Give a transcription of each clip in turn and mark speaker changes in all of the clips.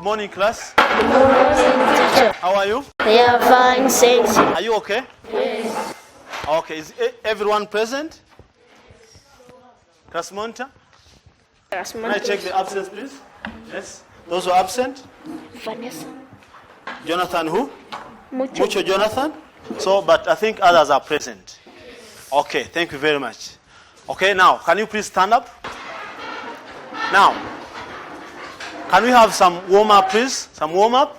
Speaker 1: Good morning, class.
Speaker 2: Good morning, teacher.
Speaker 1: How are you?
Speaker 2: We are fine, thanks.
Speaker 1: Are you okay?
Speaker 2: Yes.
Speaker 1: Okay, is everyone present? Class monitor? Can I check the absence, please? Yes. Those who are absent?
Speaker 2: Vanessa.
Speaker 1: Jonathan who?
Speaker 2: Mucho.
Speaker 1: Jonathan. So, but I think others are present. Okay, thank you very much. Okay, now, can you please stand up? Now, can we have some warm-up, please? Some warm-up?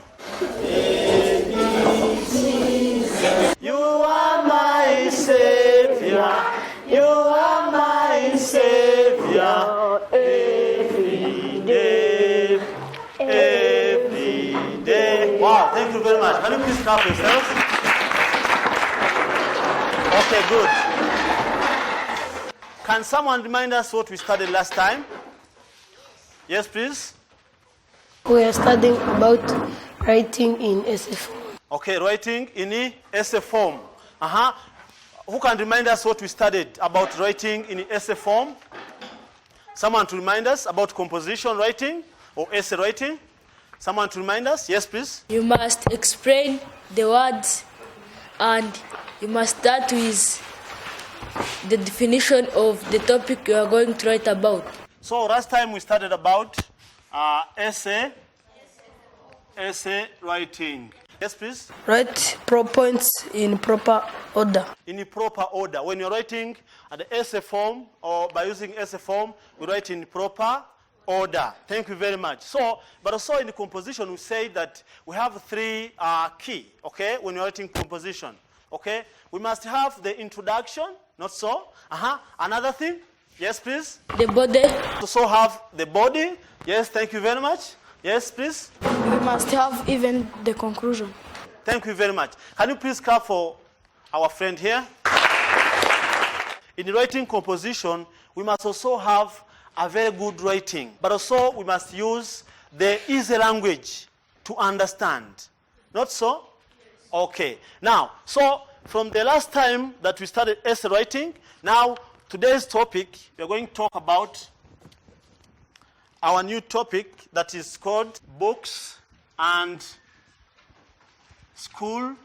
Speaker 1: You are my Savior. You are my Savior. Every day. Every day. Wow, thank you very much. Can you please clap yourselves? Okay, good. Can someone remind us what we studied last time? Yes, please.
Speaker 3: We are studying about writing in essay form.
Speaker 1: Okay, writing in the essay form. Who can remind us what we studied about writing in the essay form? Someone to remind us about composition writing or essay writing? Someone to remind us? Yes, please.
Speaker 4: You must explain the words and you must start with the definition of the topic you are going to write about.
Speaker 1: So last time we studied about essay writing. Yes, please.
Speaker 3: Write points in proper order.
Speaker 1: In the proper order. When you're writing at the essay form or by using essay form, we write in proper order. Thank you very much. So, but also in the composition, we say that we have three key, okay, when you're writing composition, okay? We must have the introduction, not so. Another thing, yes, please.
Speaker 4: The body.
Speaker 1: Also have the body. Yes, thank you very much. Yes, please.
Speaker 4: We must have even the conclusion.
Speaker 1: Thank you very much. Can you please clap for our friend here? In the writing composition, we must also have a very good writing, but also we must use the easy language to understand. Not so? Okay. Now, so from the last time that we started essay writing, now today's topic, we are going to talk about our new topic that is called books and schoolwork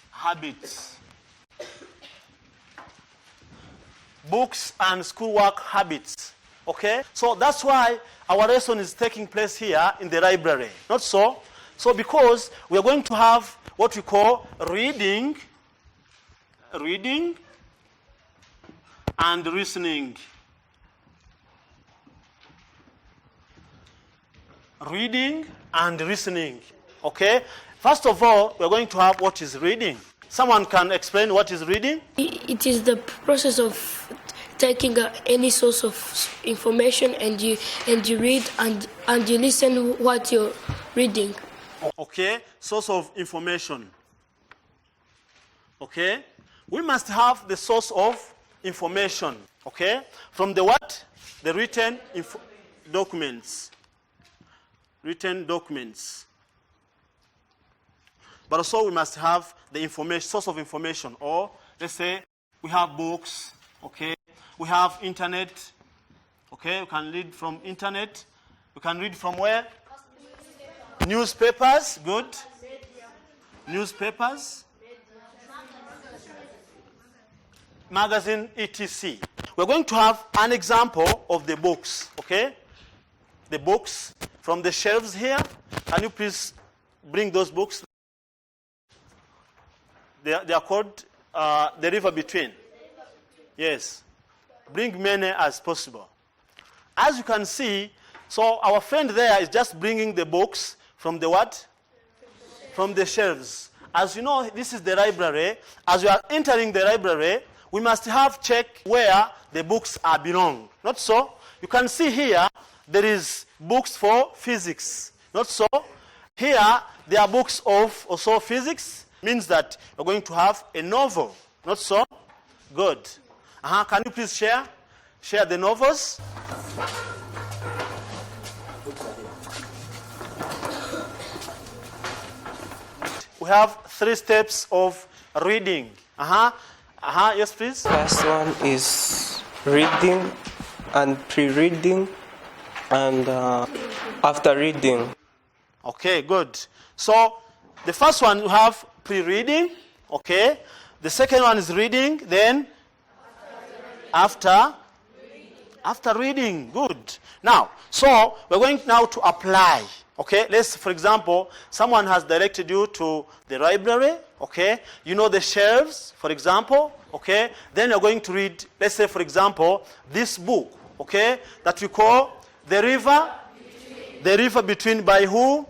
Speaker 1: habits. Books and schoolwork habits. Okay? So that's why our lesson is taking place here in the library. Not so? So because we are going to have what we call reading and listening. Reading and listening. Okay? First of all, we're going to have what is reading. Someone can explain what is reading?
Speaker 3: It is the process of taking any source of information and you read and you listen what you're reading.
Speaker 1: Okay, source of information. Okay? We must have the source of information. Okay? From the what? The written documents. Written documents. But also we must have the information, source of information. Or let's say we have books. Okay? We have internet. Okay? We can read from internet. We can read from where? Newspapers. Good. Newspapers. Magazine, etc. We're going to have an example of the books, okay? The books from the shelves here. Can you please bring those books? They are called The River Between. Yes. Bring many as possible. As you can see, so our friend there is just bringing the books from the what? From the shelves. As you know, this is the library. As you are entering the library, we must have checked where the books are belong. Not so? You can see here, there is books for physics. Not so? Here, there are books of also physics. Means that you're going to have a novel. Not so? Good. Can you please share the novels? We have 3 steps of reading. Yes, please.
Speaker 5: First one is reading and pre-reading, And after reading.
Speaker 1: Okay, good. So the first one you have pre-reading, okay? The second one is reading, then after reading. Good. Now, so we're going now to apply. Okay, let's, for example, someone has directed you to the library, okay? You know the shelves, for example, okay? Then you're going to read, let's say, for example, this book, okay? That we call The River Between by who?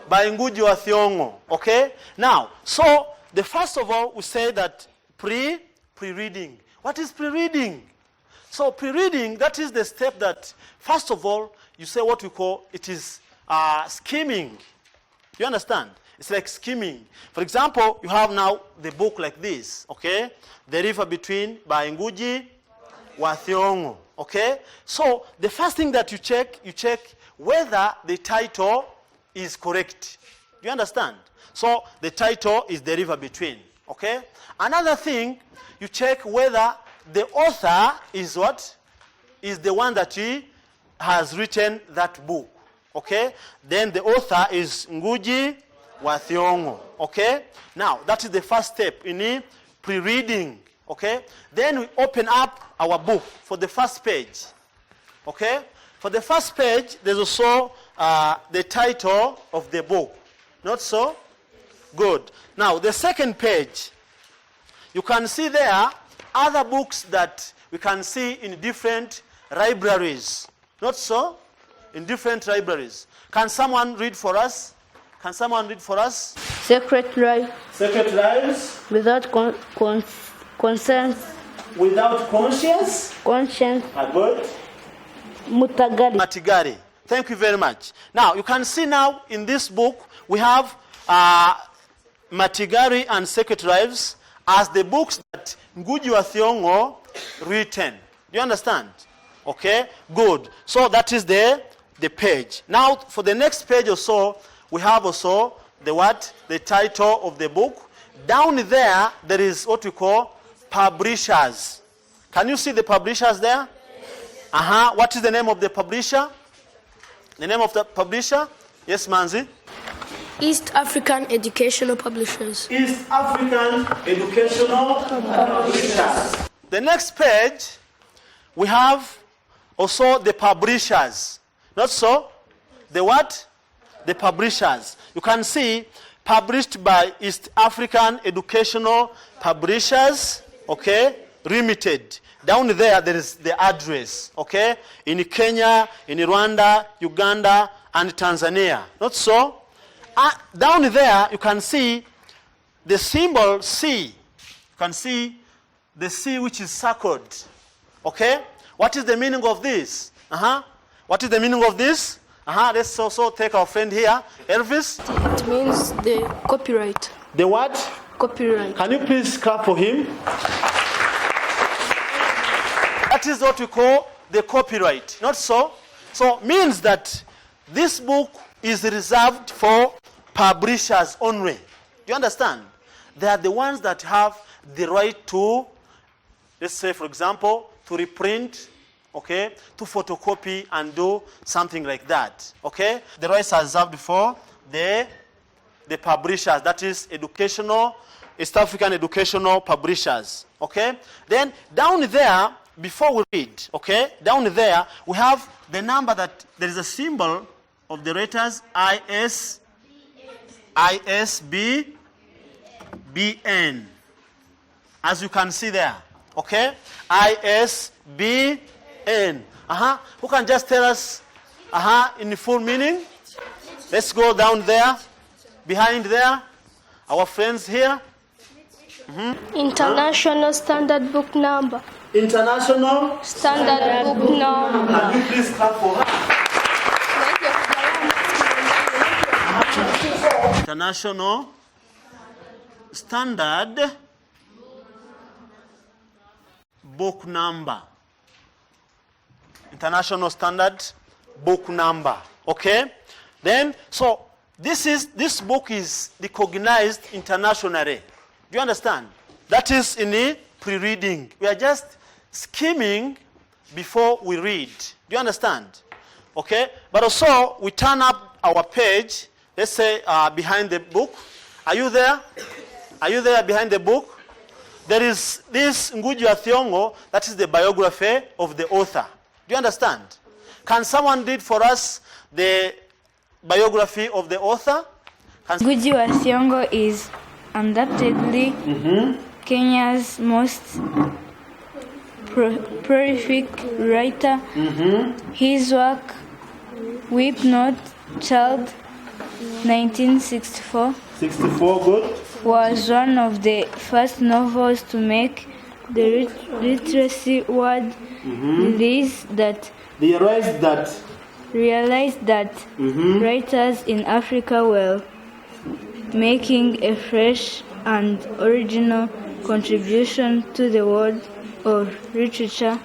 Speaker 1: By Ngugi wa Thiong'o, okay? Now, so, the first of all, we say that pre-reading. What is pre-reading? So pre-reading, that is the step that, first of all, you say what we call, it is skimming. You understand? It's like skimming. For example, you have now the book like this, okay? The River Between by Ngugi wa Thiong'o, okay? So the first thing that you check whether the title is correct. Do you understand? So the title is The River Between, okay? Another thing, you check whether the author is what? Is the one that he has written that book, okay? Then the author is Ngugi wa Thiong'o, okay? Now, that is the first step in pre-reading, okay? Then we open up our book for the first page, okay? For the first page, there's also the title of the book. Not so? Good. Now, the second page, you can see there other books that we can see in different libraries. Not so? In different libraries. Can someone read for us? Can someone read for us?
Speaker 4: Secret Life.
Speaker 1: Secret Lives.
Speaker 4: Without conscience.
Speaker 1: Without conscience.
Speaker 4: Conscience.
Speaker 1: Good. Matigari. Thank you very much. Now, you can see now in this book, we have Matigari and Secret Lives as the books that Ngugi wa Thiong'o written. Do you understand? Okay, good. So that is the page. Now, for the next page or so, we have also the what? The title of the book. Down there, there is what we call publishers. Can you see the publishers there? What is the name of the publisher? The name of the publisher? Yes, Manzi?
Speaker 3: East African Educational Publishers.
Speaker 1: East African Educational Publishers. The next page, we have also the publishers. Not so? The what? The publishers. You can see published by East African Educational Publishers, okay, Limited. Down there is the address, okay, in Kenya, in Rwanda, Uganda, and Tanzania. Not so? Down there, you can see the symbol C. You can see the C which is circled. Okay? What is the meaning of this? What is the meaning of this? Let's also take our friend here, Elvis.
Speaker 3: It means the copyright.
Speaker 1: The what?
Speaker 3: Copyright.
Speaker 1: Can you please clap for him? That is what we call the copyright. Not so? So means that this book is reserved for publishers only. Do you understand? They are the ones that have the right to, let's say, for example, to reprint, okay, to photocopy and do something like that. Okay? The rights are reserved for the publishers, that is East African Educational Publishers. Okay? Then down there, before we read, okay, down there we have the number that there is a symbol of the letters ISBN. As you can see there, okay, ISBN. Who can just tell us, in full meaning? Let's go down there, behind there, our friends here.
Speaker 2: International Standard Book Number.
Speaker 1: International
Speaker 2: Standard Book Number.
Speaker 1: Can you please clap for her? International Standard Book Number. International Standard Book Number. Okay? Then, so this book is recognized internationally. Do you understand? That is in the pre-reading. We are just skimming before we read. Do you understand? Okay? But also, we turn up our page, let's say behind the book. Are you there? Are you there behind the book? There is this Ngugi wa Thiong'o, that is the biography of the author. Do you understand? Can someone read for us the biography of the author?
Speaker 6: Ngugi wa Thiong'o is undoubtedly Kenya's most prolific writer. His work, Weep Not Child, 1964,
Speaker 1: 64, good.
Speaker 6: was one of the first novels to make the literacy world realize that writers in Africa were making a fresh and original contribution to the world of literature.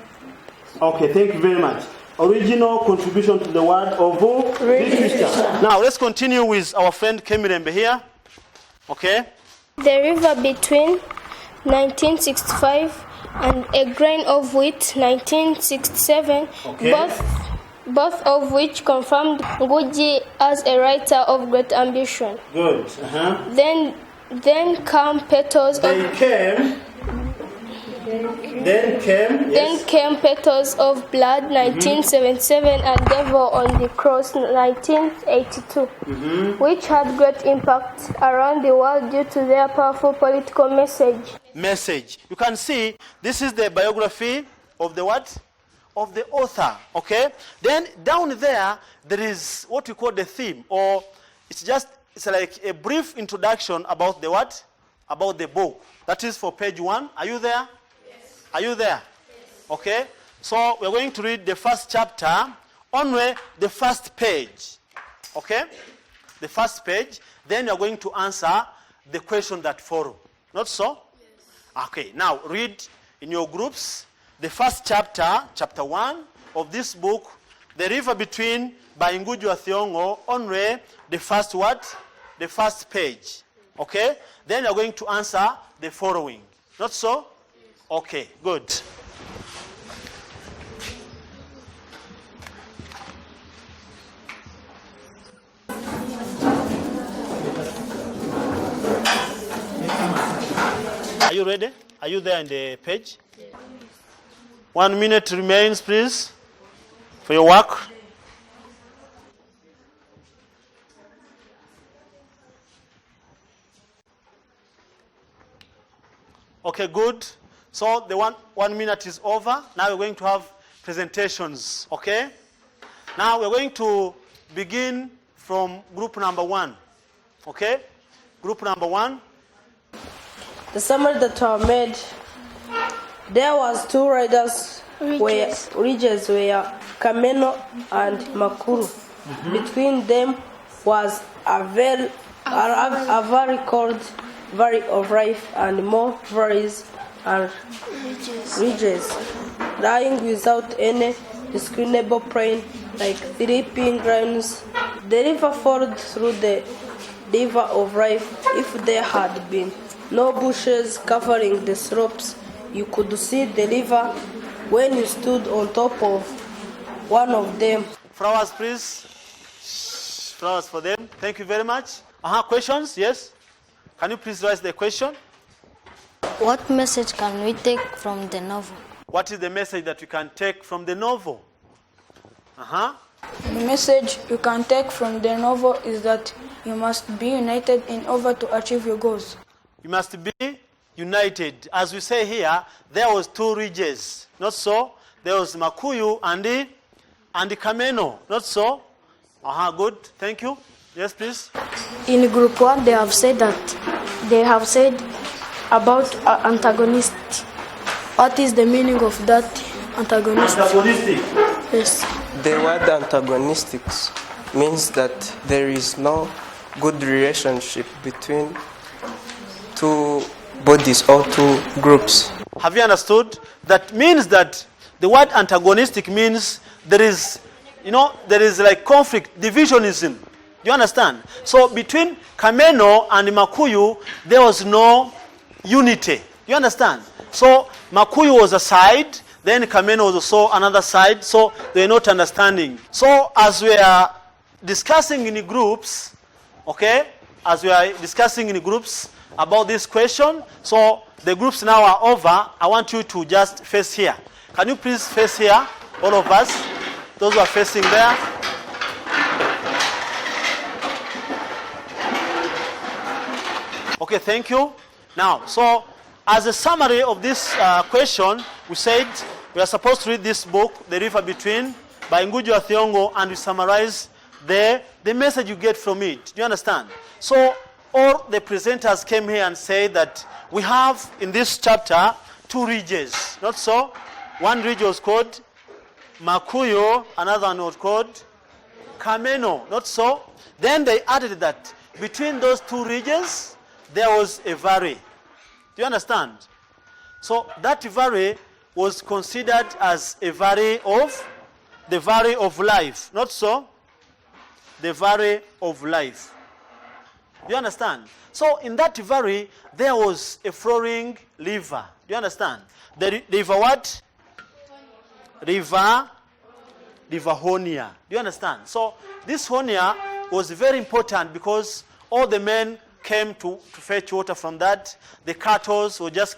Speaker 1: Okay, thank you very much. Original contribution to the world of literature. Now, let's continue with our friend Kemirembe here. Okay?
Speaker 2: The River Between, 1965, and A Grain of Wheat, 1967,
Speaker 1: Okay.
Speaker 2: both of which confirmed Ngugi as a writer of great ambition.
Speaker 1: Good.
Speaker 2: Then came Petals of Petals of Blood, 1977, and Devil on the Cross, 1982, which had great impact around the world due to their powerful political message.
Speaker 1: You can see this is the biography of the what? Of the author. Okay? Then down there is what we call the theme, or it's like a brief introduction about the what? About the book. That is for page 1. Are you there? Are you there? Okay. So we're going to read the first chapter, only the first page. Okay? The first page. Then you're going to answer the question that follow. Not so? Yes. Okay. Now read in your groups the first chapter, chapter 1 of this book, The River Between by Ngugi wa Thiong'o, only the first what? The first page. Okay? Then you're going to answer the following. Not so? Okay, good. Are you ready? Are you there in the page? 1 minute remains, please, for your work. Okay, good. So the one minute is over. Now we're going to have presentations, okay? Now we're going to begin from group number 1, okay? Group number 1.
Speaker 7: The summary that were made, there was 2 ridges where Kameno and Makuru. Between them was a very cold valley of life and more valleys and ridges, lying without any discernible plain, like 3 grounds. The river flowed through the river of life. If there had been no bushes covering the slopes, you could see the river when you stood on top of one of them.
Speaker 1: Flowers, please. Flowers for them. Thank you very much. Questions? Yes? Can you please raise the question?
Speaker 8: What message can we take from the novel?
Speaker 1: What is the message that you can take from the novel?
Speaker 9: The message you can take from the novel is that you must be united in order to achieve your goals.
Speaker 1: You must be united. As we say here, there was 2 ridges. Not so? There was Makuyu and the Kameno. Not so? Good. Thank you. Yes, please.
Speaker 3: In group 1, they have said about antagonist. What is the meaning of that antagonist?
Speaker 1: Antagonistic.
Speaker 3: Yes.
Speaker 5: The word antagonistic means that there is no good relationship between 2 bodies or 2 groups.
Speaker 1: Have you understood? That means that the word antagonistic means there is like conflict, divisionism. Do you understand? So between Kameno and Makuyu, there was no unity. Do you understand? So Makuyu was a side, Then Kameno was also another side, so they were not understanding. So as we are discussing in groups, okay, as we are discussing in groups about this question, so the groups now are over. I want you to just face here. Can you please face here, all of us, those who are facing there? Okay, thank you. Now, so as a summary of this question, we said we are supposed to read this book, The River Between, by Ngugi wa Thiong'o, and we summarize the message you get from it. Do you understand? So all the presenters came here and said that we have in this chapter 2 ridges. Not so? One ridge was called Makuyu, another one was called Kameno. Not so? Then they added that between those 2 ridges, there was a valley. Do you understand? So that valley was considered as a valley of the valley of life. Not so? The valley of life. Do you understand? So in that valley, there was a flowing river. Do you understand? The river what? River Honia. Do you understand? So this Honia was very important because all the men came to fetch water from that. The cattle were just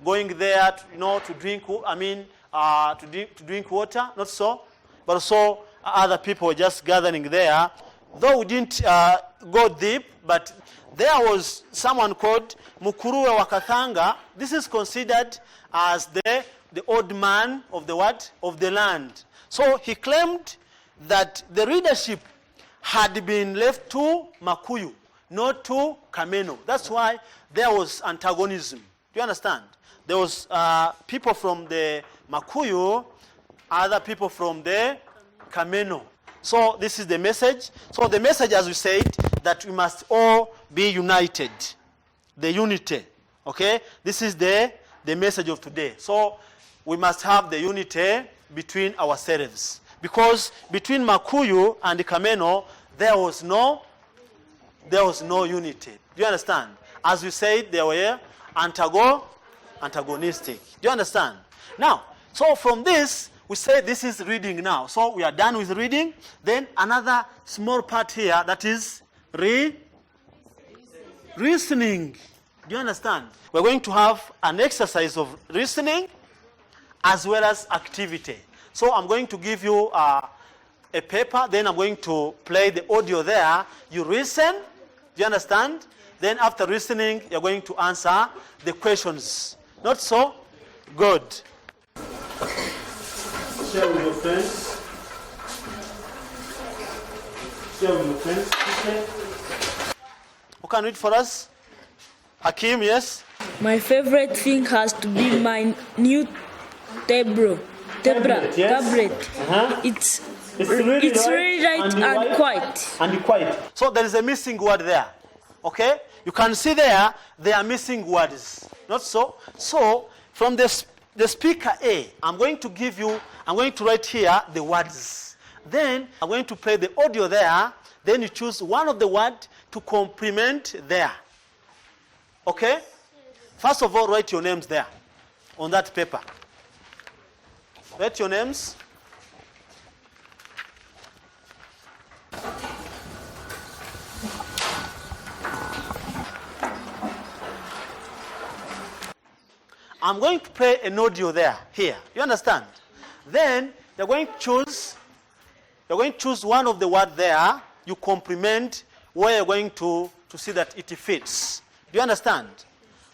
Speaker 1: going there, to drink. To drink water. Not so, but also other people were just gathering there. Though we didn't go deep, but there was someone called Mukuruwe Wakathanga. This is considered as the old man of the what? Of the land. So he claimed that the leadership had been left to Makuyu, not to Kameno. That's why there was antagonism. Do you understand? There was people from the Makuyu, other people from the Kameno. So this is the message. So the message, as we said, that we must all be united. The unity. Okay? This is the message of today. So we must have the unity between ourselves. Because between Makuyu and Kameno, there was no unity. Do you understand? As we said, they were antagonistic. Do you understand? Now, so from this, we say this is reading now. So we are done with reading. Then another small part here, that is reasoning. Do you understand? We're going to have an exercise of reasoning as well as activity. So I'm going to give you a paper. Then I'm going to play the audio there. You listen. Do you understand? Then after listening, you're going to answer the questions. Not so? Good. Share with your friends. Share with your friends. Okay. Who can read for us? Hakim, yes?
Speaker 4: My favorite thing has to be my new tablet.
Speaker 1: Uh-huh.
Speaker 4: It's really light and quiet.
Speaker 1: And quiet. So there is a missing word there. Okay? You can see there are missing words. Not so? So from the speaker A, I'm going to write here the words. Then I'm going to play the audio there. Then you choose one of the words to complement there. Okay? First of all, write your names there on that paper. Write your names. I'm going to play an audio there, here. You understand? Then you're going to choose one of the words there. You complement where you're going to see that it fits. Do you understand?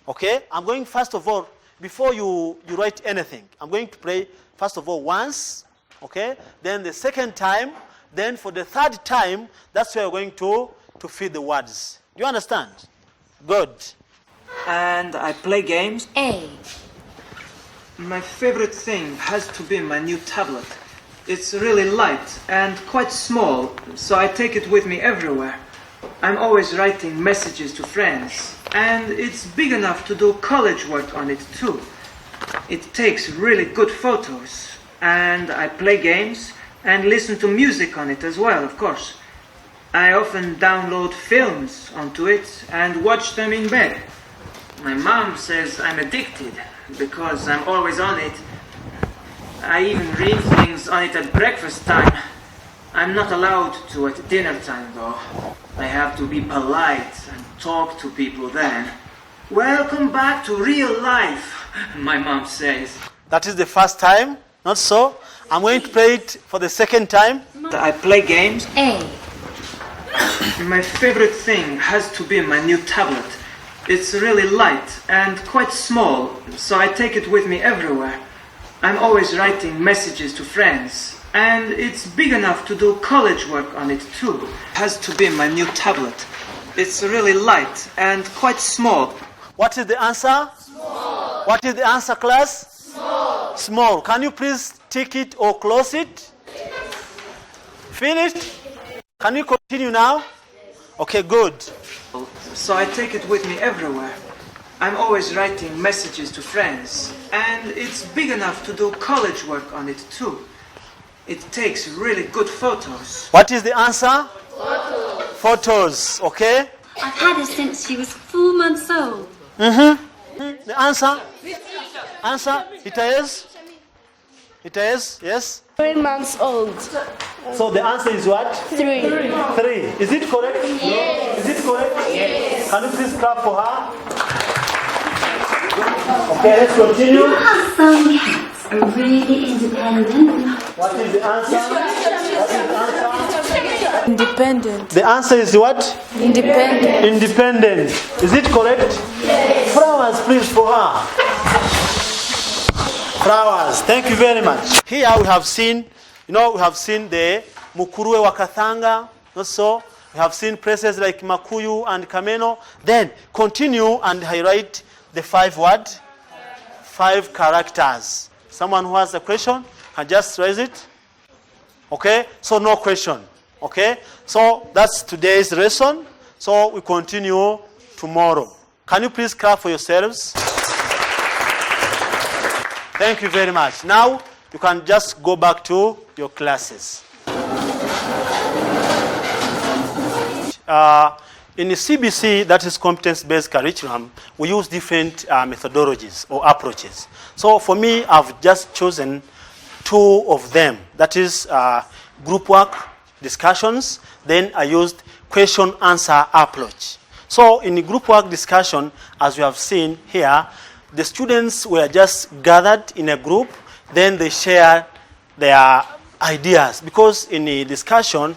Speaker 1: Okay? I'm going first of all, before you write anything, I'm going to play first of all once. Okay? Then the second time. Then for the third time, that's where you're going to fit the words. Do you understand? Good.
Speaker 10: And I play games.
Speaker 8: A.
Speaker 10: My favorite thing has to be my new tablet. It's really light and quite small, so I take it with me everywhere. I'm always writing messages to friends, and it's big enough to do college work on it too. It takes really good photos, and I play games and listen to music on it as well, of course. I often download films onto it and watch them in bed. My mom says I'm addicted because I'm always on it. I even read things on it at breakfast time. I'm not allowed to at dinner time, though. I have to be polite and talk to people then. Welcome back to real life, my mom says.
Speaker 1: That is the first time, not so. I'm going to play it for the second time.
Speaker 10: I play games.
Speaker 11: A.
Speaker 10: My favorite thing has to be my new tablet. It's really light and quite small, so I take it with me everywhere. I'm always writing messages to friends, and it's big enough to do college work on it too. Has to be my new tablet. It's really light and quite small.
Speaker 1: What is the answer?
Speaker 11: Small.
Speaker 1: What is the answer, class?
Speaker 11: Small.
Speaker 1: Small. Can you please tick it or close it? Finished? Can you continue now? Okay, good.
Speaker 10: So I take it with me everywhere. I'm always writing messages to friends, and it's big enough to do college work on it too. It takes really good photos.
Speaker 1: What is the answer?
Speaker 11: Photos.
Speaker 1: Photos, okay?
Speaker 11: I've had it since she was 4 months old.
Speaker 1: The answer? Answer? It is? It is? Yes?
Speaker 2: 3 months old.
Speaker 1: So the answer is what?
Speaker 2: 3.
Speaker 1: 3. Is it correct?
Speaker 11: Yes.
Speaker 1: Is it correct?
Speaker 11: Yes.
Speaker 1: Can you please clap for her? Okay, let's continue.
Speaker 11: Some cats are really independent.
Speaker 1: What is the answer? What is the answer?
Speaker 9: Independent.
Speaker 1: The answer is what?
Speaker 9: Independent.
Speaker 1: Independent. Is it correct? Yes. Flowers, please, for her. Flowers. Thank you very much. Here we have seen, we have seen the Mukuruwe wa Kathanga. Also, we have seen places like Makuyu and Kameno. Then continue and highlight the 5 words, 5 characters. Someone who has a question can just raise it. Okay? So no question. Okay? So that's today's lesson. So we continue tomorrow. Can you please clap for yourselves? Thank you very much. Now you can just go back to your classes. In the CBC, that is competence-based curriculum, we use different methodologies or approaches. So for me, I've just chosen 2 of them. That is group work, discussions. Then I used question-answer approach. So in the group work discussion, as you have seen here, the students were just gathered in a group. Then they shared their ideas. Because in the discussion,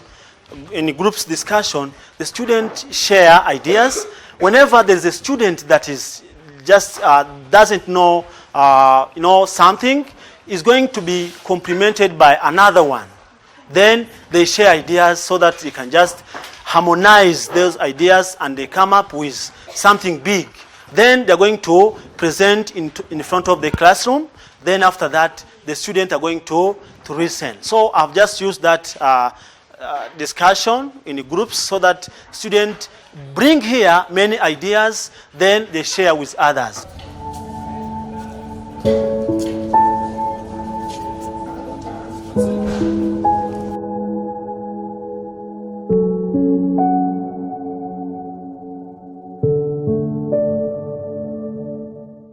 Speaker 1: in the group's discussion, the students share ideas. Whenever there's a student that is just doesn't know, something, is going to be complemented by another one. Then they share ideas so that they can just harmonize those ideas and they come up with something big. Then they're going to present in front of the classroom. Then after that, the students are going to listen. So I've just used that discussion in the groups so that students bring here many ideas, then they share with others.